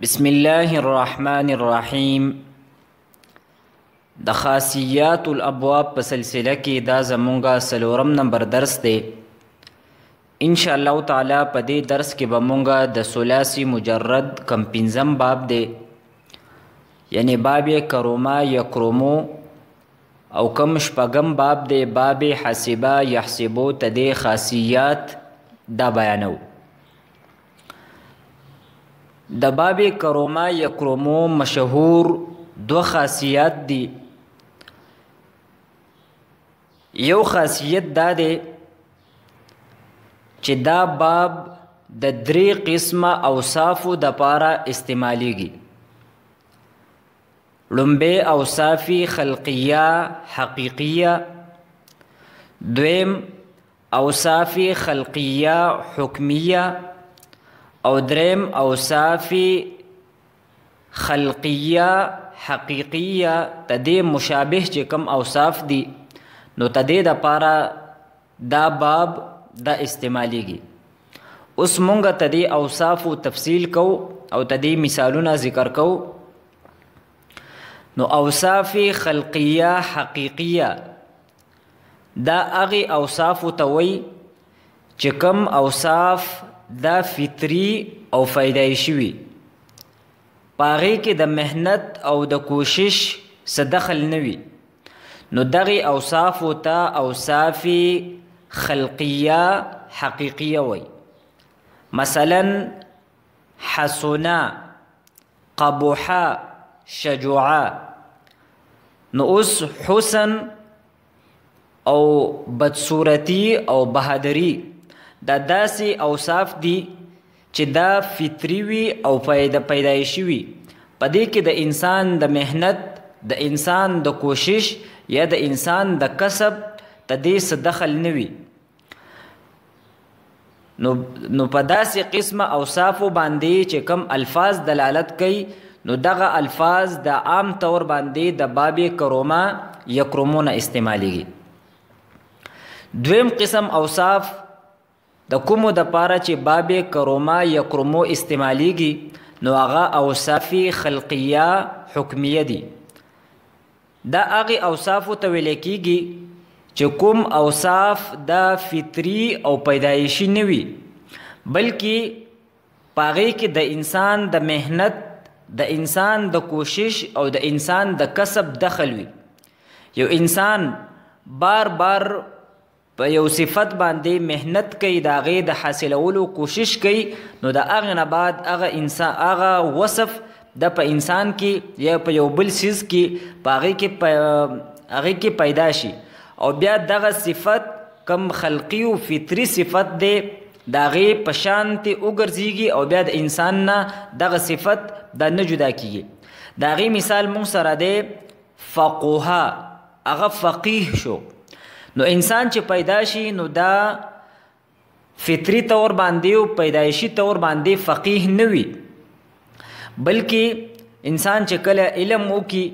بسم الله الرحمن الرحیم. د خاصیات الابواب په سلسله کې دا زمونږه څلورم نمبر درس دی. ان شاء الله تعالی په دې درس کې به مونږه د ثلاثي مجرد کم پنځم باب دی، یعنی باب کروما یکرمو، او کم شپږم باب دی باب حسبا یحسبو ته دې خاصیات دا بیانو. د باب کروما یکرمو مشهور دو خاصیات دي. یو خاصیت دا دی چې دا باب د درې قسمه اوصافو د پاره استعمالیږي. لومبه اوصافی خلقیه حقیقیه، دویم اوصافی خلقیه حکمیه، او دریم اوصافی خلقیه حقیقیه. تدې مشابه چې کم اوصاف دي نو تدې د پاره دا باب دا استعمالیږي. اوس مونږ تدې اوصاف تفصیل کو او تدې مثالونه ذکر کو. نو اوصافی خلقیه حقیقیه دا هغه اوصاف ته وایي چې کم اوصاف دا فطری او پیدایشي وي، پاغې کې د مهنت او د کوشش څه دخل نه وي. نو دغه اوصافو ته اوصاف خلقیه حقیقیه وي. مثلا حسنا، قبوحا، شجوعا. نو اوس حسن او بدصورتی او بهادری دا داسې اوصاف دي چې دا فطری وي او پیدایشي وي. په دې کې د انسان د مهنت، د انسان د کوشش یا د انسان د کسب ته دې څه دخل نه وي. نو په داسې قسمه اوصافو باندې چې کم الفاظ دلالت کوي نو دغه الفاظ د عام طور باندې د باب کروما یکرمونه استعمالیږي. دویم قسم اوصاف د کومو د پاره چې باب کروما یکرمو استعمالیږي نو هغه اوصافی خلقیه حکمیه دي. دا هغه اوصافو ته ویل کېږي چې کوم اوصاف د فطری او پیدایشي نه وي، بلکې پاغې کې د انسان د مهنت، د انسان د کوشش او د انسان د کسب دخل وي. یو انسان بار بار په یو صفت باندې مهنت کوي، د هغې د حاصلولو کوشش کوي، نو د هغې نه بعد هغه وصف د په انسان کې یا په یو بل څیز کې په هغې کې پیدا شي. او بیا دغه صفت کم خلقي او فطري صفت دی د هغې په شانتې وګرځېږي او بیا د انسان نه دغه صفت دا نه جدا کېږي. د هغې مثال مونږ سره دی فقوها، هغه فقیه شو. نو انسان چې پیدا شي نو دا فطری طور باندې او پیدایشي طور باندې فقیه نه وي، بلکې انسان چې کله علم وکي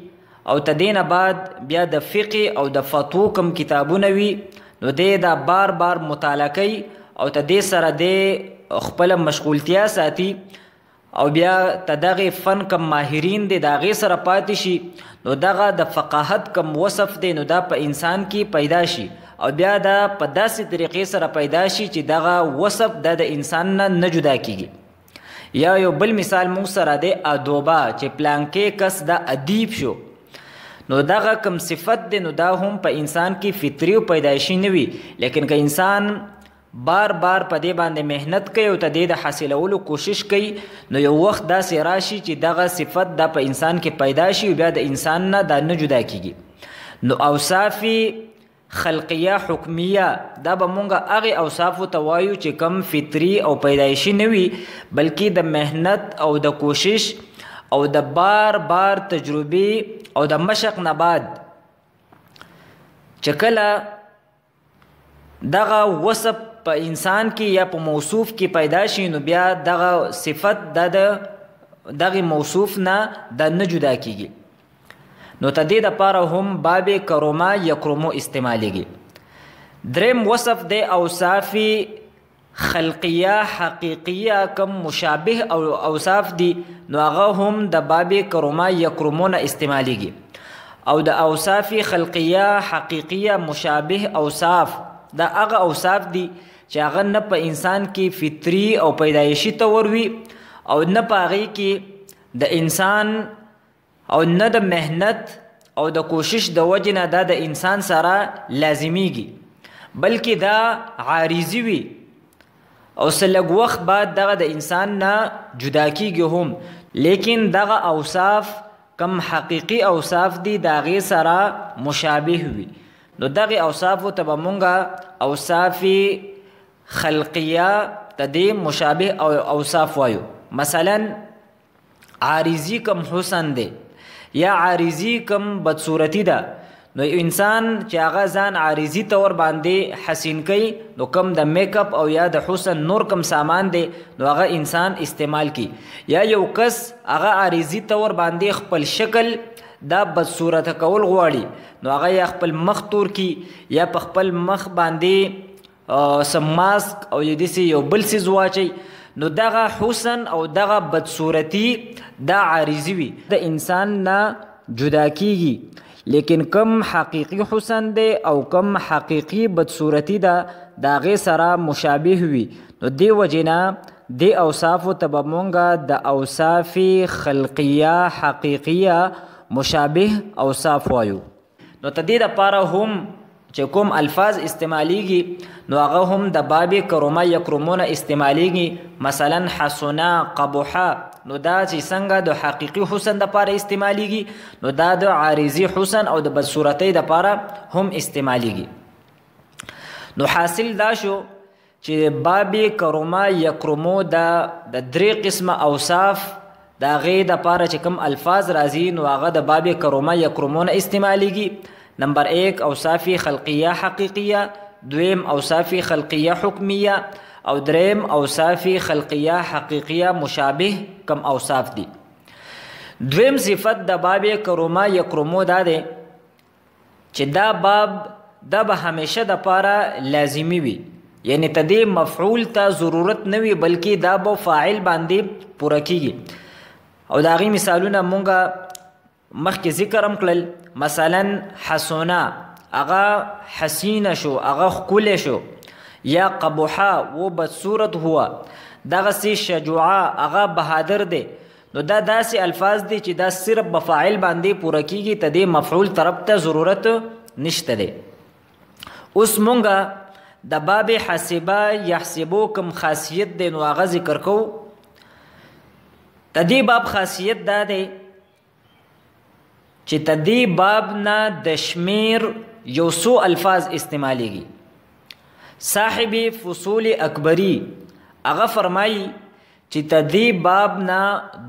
او تدین بعد بیا د فقه او د فتوو کم کتابونه وي نو دی دا بار بار مطالعه کوي او تدې سره دی خپل مشغولتیا ساتي او بیا تدغه فن کم ماهرین دی د هغې سره پاتې شي. نو دغه د فقاهت کم وصف دی نو دا په انسان کې پیدا شي او بیا دا په داسې طریقې سره پیدا شي چې دغه وصف د انسان نه جدا کیږي. یا یو بل مثال مونږ سره دی ادوبه، چې پلانکې کس دا ادیب شو. نو دغه کم صفت دی نو دا هم په انسان کې فطری او پیدایشي نه وي، لیکن که انسان بار بار په دې باندې مهنت کوي او ته دې د حاصلولو کوشش کوي نو یو وخت داسې راشي چې دغه صفت دا په انسان کې پیدا شي او بیا د انسان نه دا نه جدا کیږي. نو اوصافی خلقیه حکمیه دا به مونږ هغې اوصافو ته وایو چې کم فطري او پیدایشي نه وي، بلکې د مهنت او د کوشش او د بار بار تجربې او د مشق نه بعد چې کله دغه وصف په انسان کې یا په موصوف کې پیدا شي نو بیا دغه صفت دغه موصوف نه د نه جدا کیږي. نو تدې دپاره هم باب کروما یکرمو استعمالیږي. دریم وصف دی اوصافی خلقیه حقیقیه کم مشابه او اوصاف دي نو هغه هم د باب کروما یکرمون استعمالیږي او د اوصاف خلقیه حقیقیه مشابه اوصاف دا هغه اوصاف دي چې هغه نه په انسان کې فطری او پیدایشي تور وي او نه په هغې کې د انسان او نه د مهنت او د کوشش د وجې نه دا د انسان سره لازمیږي بلکې دا عارضي وي او سلګ وخت بعد دغه د انسان نه جدا کیږي هم لیکن دغه اوصاف کم حقیقی اوصاف دي دغه سره مشابه وي نو دغه اوصاف ته به مونږه اوصاف خلقیه تدې مشابه او اوصاف وایو مثلا عارضی کم حسن دی یا عارضی کم بدصورتی ده نو انسان چې هغه ځان عارضي طور باندې حسین کوي نو کم د میک اپ او یا د حسن نور کم سامان دی نو هغه انسان استعمال کی یا یو کس هغه عارضي طور باندې خپل شکل دا بدصورت کول غواړي نو هغه یا خپل مخ تور کی یا په خپل مخ باندې سم ماسک او داسې یو بل څیز واچي نو دغه حسن او دغه بدصورتی دا عارضي وي د انسان نه جدا کیږي لیکن کم حقیقی حسن دی او کم حقیقی بدصورتی دا داغه سره مشابه وي نو دی وجنا دی اوصاف ته به مونږه د اوصاف خلقیه حقیقیه مشابه اوصاف وایو نو تدې دپاره هم چې کوم الفاظ استعمالیږي نو هغه هم د باب کروما یکرمون استعمالیږي مثلا حسنا قبحا نو دا چې څنګه د حقیقي حسن دپاره استعمالیږي نو دا د عارضي حسن او د بدصورتۍ دپاره هم استعمالیږي نو حاصل دا شو چې باب کروما یکرمو دا د درې قسمه اوصاف د هغې دپاره چې کوم الفاظ راځي نو هغه د باب کروما یکرمون استعمالیږي نمبر 1 اوصاف خلقیه حقیقیه دویم اوصاف خلقیه حکمیه او دریم اوصاف خلقیه حقیقیه مشابه کم اوصاف دي دویم صفت د باب کروما یکرمو دا دی چې دا باب دا به همیشه د پاره لازمی وي یعنی تدې مفعول ته ضرورت نه وي بلکې دا به فاعل باندې پوره کیږي او د هغې مثالونه مونږه مخکې ذکر هم کړل مثلا حسنا هغه حسینه شو هغه ښکلی شو یا قبحا وہ بدصورت ہوا دغسی شجاعه هغه بهادر دی نو دا داسې الفاظ دي چې دا صرف په فاعل باندې پوره کیږي ته دې مفعول طرف ته ضرورت نشته دی اوس مونږه د باب حسبه یحسبو کوم خاصیت دی نو هغه ذکر کوو د دې باب خاصیت دا دی چې د دې باب نه د شمیر یو څو الفاظ استعمالیږي صاحب فصول اکبری هغه فرمایي چې د دې باب نه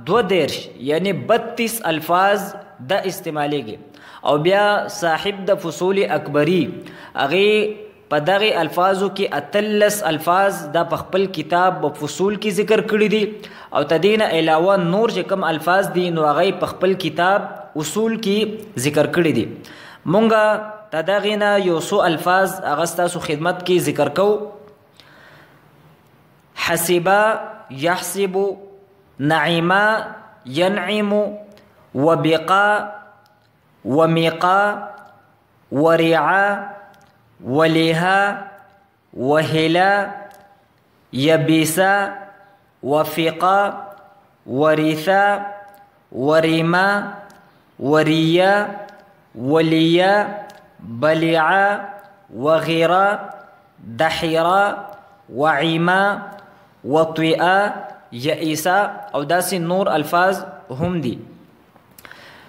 32 یعنی 32 الفاظ د استعمالیږي او بیا صاحب د فصول اکبری هغه په دغه الفاظو کې 13 الفاظ د خپل کتاب په فصول کې ذکر کړی دي او تدین علاوه نور چې کوم الفاظ دي نو هغه په خپل کتاب اصول کې ذکر کړی دي مونږه تدغینا یو څو الفاظ هغه ستاسو خدمت کې ذکر کوو حسبا يحسب نعما ينعم وبقا ومقا ورعا ولها وهلا يبسا وفقا ورثا ورما وريا وليا بلعا وغرا دحرا وعما وطئا يئسا او داسې نور الفاظ هم دي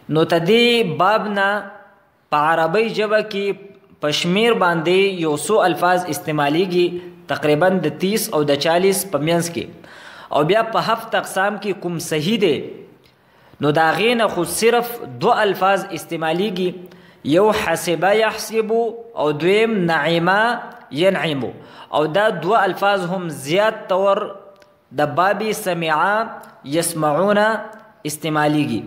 نو تدې بابنا په عربی ژبه کې پشمیر باندې یو څو الفاظ استعمالیږي تقریبا د 30 او د 40 په منځ کې او بیا په 7 اقسام کې کوم صحیح دی نو دا غینه خو صرف 2 الفاظ استعمالیږي یو حسب يحسب او دویم نعما ينعم او دا 2 الفاظ هم زیات طور د باب سمعا يسمعون استعمالیږي